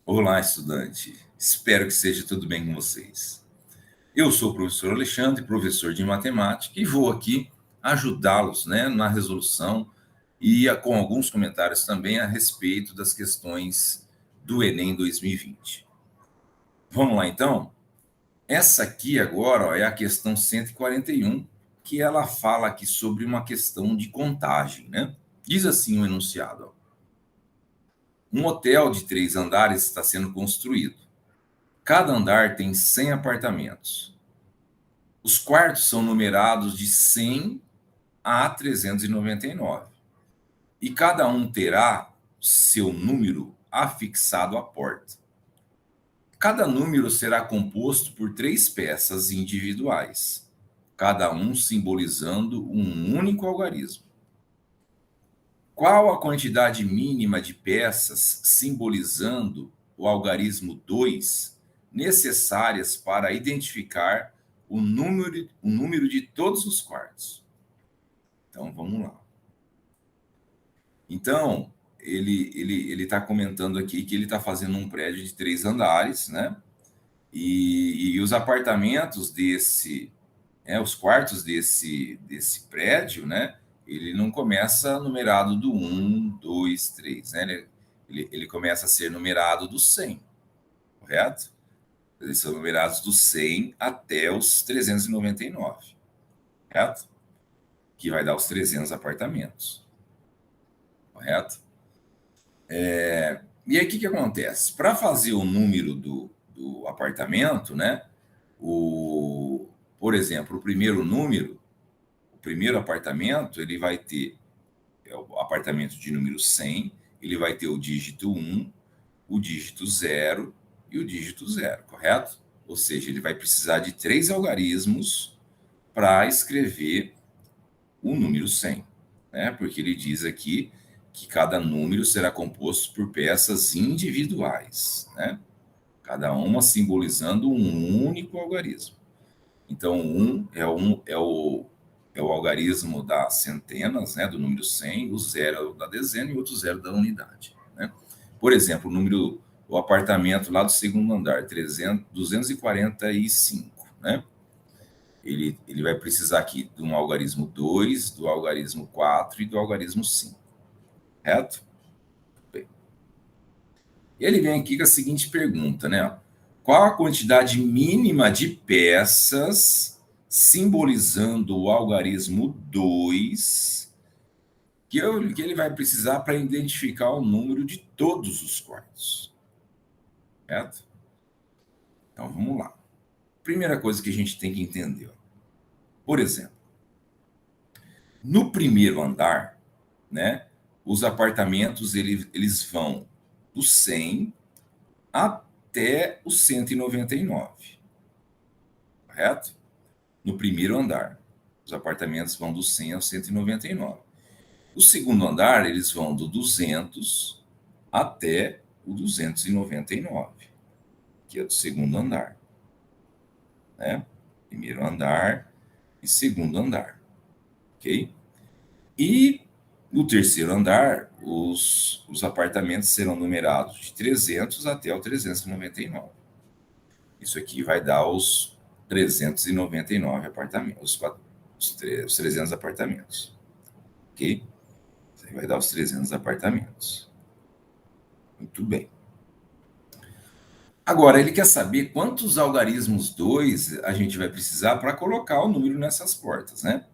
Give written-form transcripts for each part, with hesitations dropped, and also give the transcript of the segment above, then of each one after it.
Olá, estudante. Espero que seja tudo bem com vocês. Eu sou o professor Alexandre, professor de matemática, e vou aqui ajudá-los, na resolução e com alguns comentários também a respeito das questões do Enem 2020. Vamos lá, então? Essa aqui agora, é a questão 141, que ela fala aqui sobre uma questão de contagem, né? Diz assim o enunciado: ó. Um hotel de 3 andares está sendo construído. Cada andar tem 100 apartamentos. Os quartos são numerados de 100 a 399. E cada um terá seu número afixado à porta. Cada número será composto por 3 peças individuais, cada um simbolizando um único algarismo. Qual a quantidade mínima de peças simbolizando o algarismo 2 necessárias para identificar o número de todos os quartos? Então, vamos lá. Então, ele está comentando aqui que ele está fazendo um prédio de 3 andares, né? E os apartamentos os quartos desse prédio, né? Ele não começa numerado do 1, 2, 3, né? Ele começa a ser numerado do 100, correto? Eles são numerados do 100 até os 399, correto? Que vai dar os 300 apartamentos, correto? E aí, o que acontece? Para fazer o número do apartamento, né? Por exemplo, o primeiro apartamento, ele vai ter o apartamento de número 100, ele vai ter o dígito 1, o dígito 0 e o dígito 0, correto? Ou seja, ele vai precisar de 3 algarismos para escrever o número 100, né? Porque ele diz aqui que cada número será composto por peças individuais, né? Cada uma simbolizando um único algarismo. Então, é o algarismo das centenas, né, do número 100, o 0 da dezena e o outro 0 da unidade, né? Por exemplo, o apartamento lá do segundo andar, 245, né? Ele vai precisar aqui de um algarismo 2, do algarismo 4 e do algarismo 5, correto? Bem. Ele vem aqui com a seguinte pergunta, né? Qual a quantidade mínima de peças simbolizando o algarismo 2 que ele vai precisar para identificar o número de todos os quartos? Certo? Então, vamos lá. Primeira coisa que a gente tem que entender. Por exemplo, no primeiro andar, né, os apartamentos eles vão do 100 até o 199, correto? No primeiro andar, os apartamentos vão do 100 ao 199. O segundo andar, eles vão do 200 até o 299, que é do segundo andar, né? Primeiro andar e segundo andar, ok? E no terceiro andar, os apartamentos serão numerados de 300 até o 399. Isso aqui vai dar os 399 apartamentos, os 300 apartamentos, ok? Isso aí vai dar os 300 apartamentos. Muito bem. Agora, ele quer saber quantos algarismos 2 a gente vai precisar para colocar o número nessas portas, né?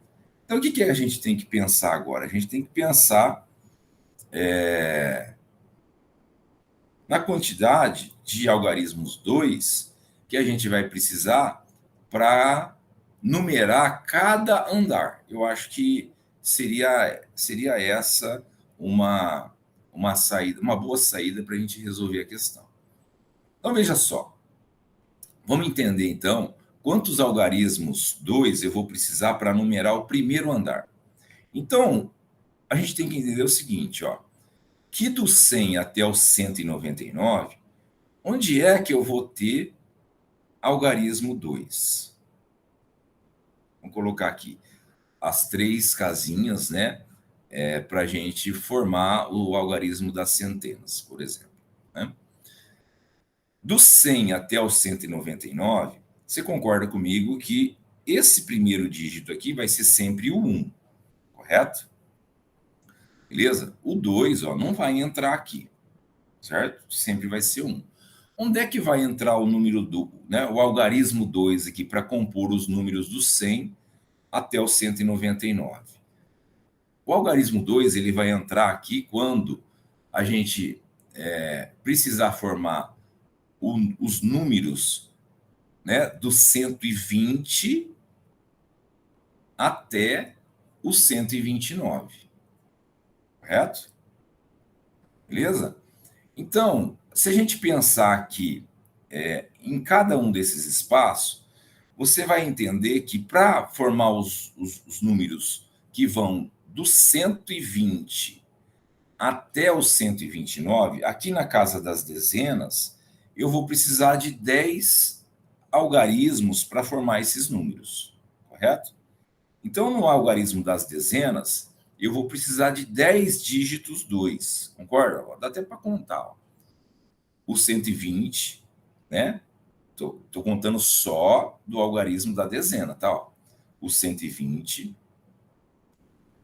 Então, o que a gente tem que pensar agora? A gente tem que pensar na quantidade de algarismos 2 que a gente vai precisar para numerar cada andar. Eu acho que seria essa uma saída, uma boa saída para a gente resolver a questão. Então, veja só. Vamos entender, então, quantos algarismos 2 eu vou precisar para numerar o primeiro andar. Então, a gente tem que entender o seguinte, ó, que do 100 até o 199, onde é que eu vou ter algarismo 2? Vamos colocar aqui as 3 casinhas, né, para a gente formar o algarismo das centenas, por exemplo, né? Do 100 até o 199, você concorda comigo que esse primeiro dígito aqui vai ser sempre o 1, correto? Beleza? O 2, ó, não vai entrar aqui, certo? Sempre vai ser 1. Onde é que vai entrar o número do, né, o algarismo 2 aqui para compor os números do 100 até o 199? O algarismo 2 ele vai entrar aqui quando a gente precisar formar os números, né, do 120 até o 129, correto? Beleza? Então, se a gente pensar aqui em cada um desses espaços, você vai entender que para formar os números que vão do 120 até o 129, aqui na casa das dezenas, eu vou precisar de 10 algarismos para formar esses números, correto? Então, no algarismo das dezenas, eu vou precisar de 10 dígitos 2, concorda? Dá até para contar. Ó. O 120, né? Estou contando só do algarismo da dezena, tá? Ó. O 120,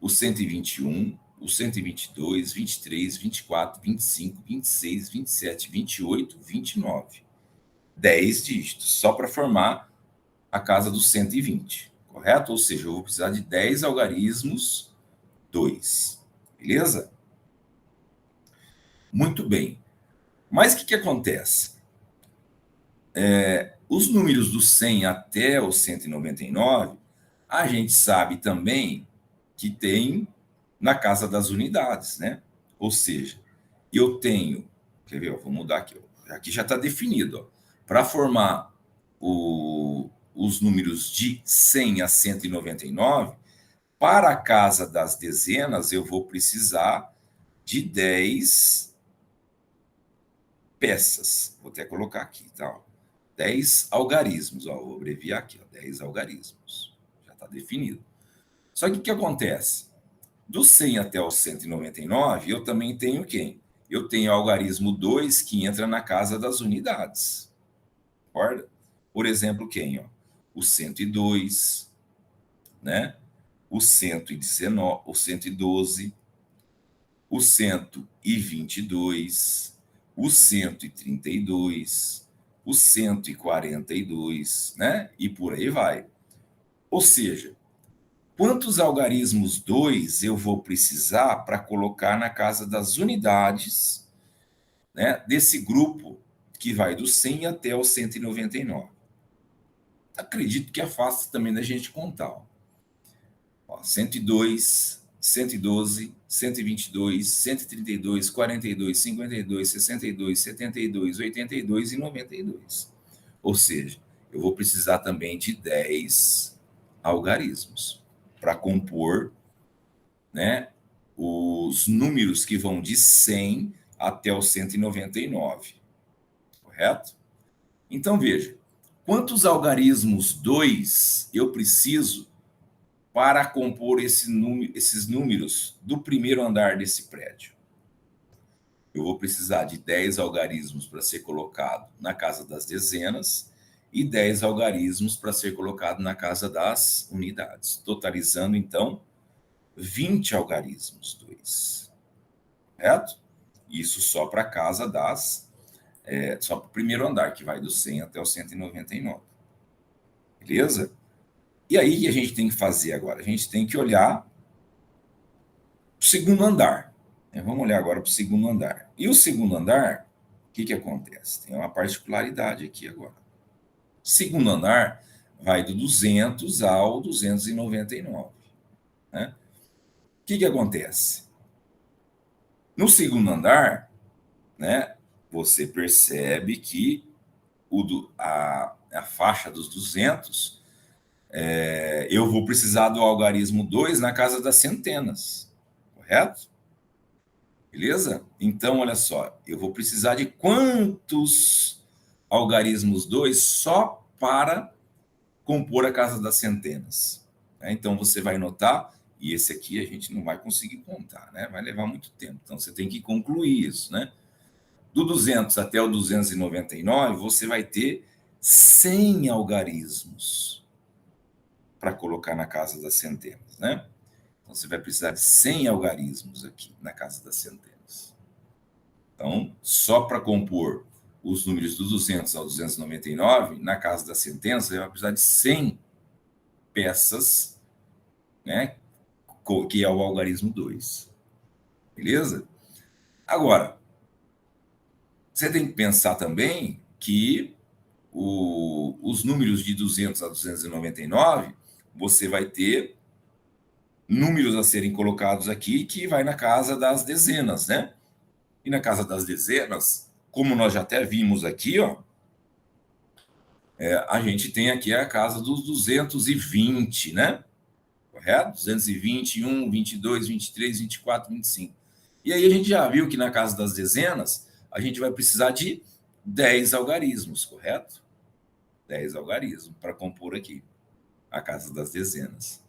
o 121, o 122, 23, 24, 25, 26, 27, 28, 29. 10 dígitos, só para formar a casa dos 120, correto? Ou seja, eu vou precisar de 10 algarismos 2, beleza? Muito bem. Mas o que acontece? Os números do 100 até o 199, a gente sabe também que tem na casa das unidades, né? Ou seja, eu tenho, quer ver? Vou mudar aqui. Aqui já está definido. Para formar os números de 100 a 199, para a casa das dezenas, eu vou precisar de 10 peças. Vou até colocar aqui, tá? 10 algarismos, ó, vou abreviar aqui, ó, 10 algarismos. Já está definido. Só que o que acontece? Do 100 até o 199, eu também tenho quem? Eu tenho algarismo 2 que entra na casa das unidades. Concorda? Por exemplo, quem? Ó? O 102, né? O 119, o 112, o 122, o 132, o 142, né? E por aí vai. Ou seja, quantos algarismos 2 eu vou precisar para colocar na casa das unidades, né, desse grupo que vai do 100 até o 199? Acredito que é fácil também da gente contar. Ó, 102, 112, 122, 132, 42, 52, 62, 72, 82 e 92. Ou seja, eu vou precisar também de 10 algarismos para compor, né, os números que vão de 100 até o 199, correto? Então, veja, quantos algarismos 2 eu preciso para compor esses números do primeiro andar desse prédio? Eu vou precisar de 10 algarismos para ser colocado na casa das dezenas e 10 algarismos para ser colocado na casa das unidades, totalizando, então, 20 algarismos 2, correto? Isso só para a casa das... só para o primeiro andar, que vai do 100 até o 199. Beleza? E aí, o que a gente tem que fazer agora? A gente tem que olhar para o segundo andar. Vamos olhar agora para o segundo andar. E o segundo andar, o que acontece? Tem uma particularidade aqui agora. O segundo andar vai do 200 ao 299. Né? O que acontece? No segundo andar, né, você percebe que a faixa dos 200, eu vou precisar do algarismo 2 na casa das centenas, correto? Beleza? Então, olha só, eu vou precisar de quantos algarismos 2 só para compor a casa das centenas? Então, você vai notar, e esse aqui a gente não vai conseguir contar, né? Vai levar muito tempo. Então, você tem que concluir isso, né? do 200 até o 299, você vai ter 100 algarismos para colocar na casa das centenas, né? Então, você vai precisar de 100 algarismos aqui na casa das centenas. Então, só para compor os números do 200 ao 299, na casa das centenas, você vai precisar de 100 peças, né? Que é o algarismo 2. Beleza? Agora, você tem que pensar também que os números de 200 a 299, você vai ter números a serem colocados aqui que vai na casa das dezenas, né? E na casa das dezenas, como nós já até vimos aqui, ó, a gente tem aqui a casa dos 220, né? Correto? 221, 22, 23, 24, 25. E aí a gente já viu que na casa das dezenas, a gente vai precisar de 10 algarismos, correto? 10 algarismos para compor aqui a casa das dezenas.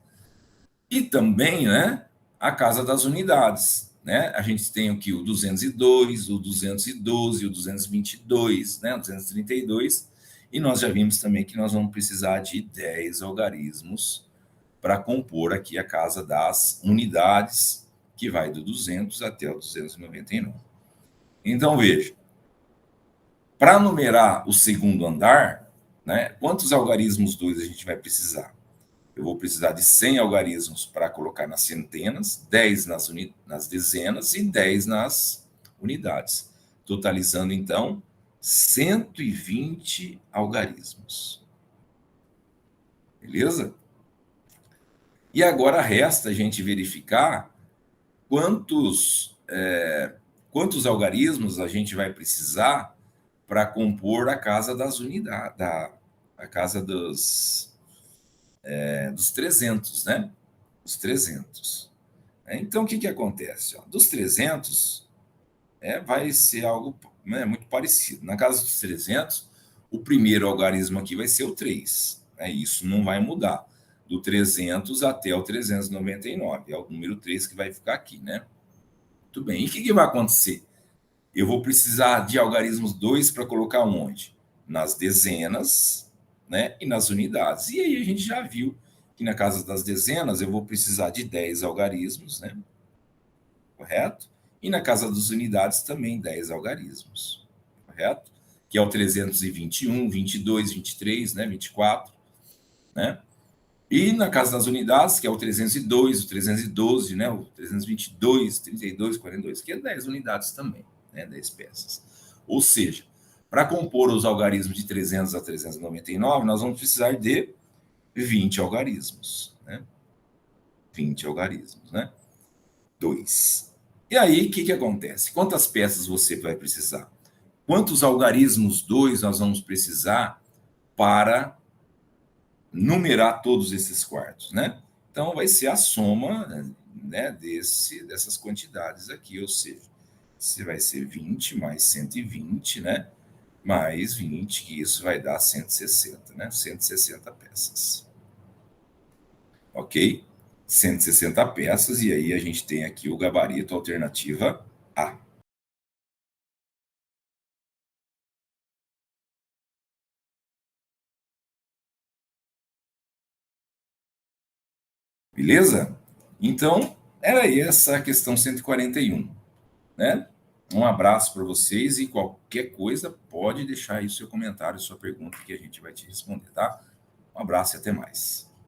E também, né, a casa das unidades, né? A gente tem aqui o 202, o 212, o 222, né, o 232, e nós já vimos também que nós vamos precisar de 10 algarismos para compor aqui a casa das unidades, que vai do 200 até o 299. Então, veja, para numerar o segundo andar, né, quantos algarismos 2 a gente vai precisar? Eu vou precisar de 100 algarismos para colocar nas centenas, 10 nas dezenas e 10 nas unidades, totalizando, então, 120 algarismos. Beleza? E agora resta a gente verificar quantos algarismos a gente vai precisar para compor a casa das unidades, a casa dos 300, né? Os 300. Então, o que acontece? Dos 300, vai ser algo, né, muito parecido. Na casa dos 300, o primeiro algarismo aqui vai ser o 3. Isso não vai mudar. Do 300 até o 399. É o número 3 que vai ficar aqui, né? Muito bem. E o que vai acontecer? Eu vou precisar de algarismos 2 para colocar onde? Nas dezenas, né? E nas unidades. E aí a gente já viu que na casa das dezenas eu vou precisar de 10 algarismos, né? Correto? E na casa das unidades também 10 algarismos. Correto? Que é o 321, 22, 23, né? 24, né? E na casa das unidades, que é o 302, o 312, né? O 322, 32, 42, que é 10 unidades também, né? 10 peças. Ou seja, para compor os algarismos de 300 a 399, nós vamos precisar de 20 algarismos, né? 20 algarismos, né? 2. E aí, o que acontece? Quantas peças você vai precisar? Quantos algarismos 2 nós vamos precisar para numerar todos esses quartos, né? Então, vai ser a soma, né, dessas quantidades aqui, ou seja, se vai ser 20 mais 120, né? Mais 20, que isso vai dar 160, né? 160 peças. Ok? 160 peças, e aí a gente tem aqui o gabarito alternativa A. Beleza? Então, era essa a questão 141, né? Um abraço para vocês e qualquer coisa pode deixar aí seu comentário, sua pergunta que a gente vai te responder, tá? Um abraço e até mais.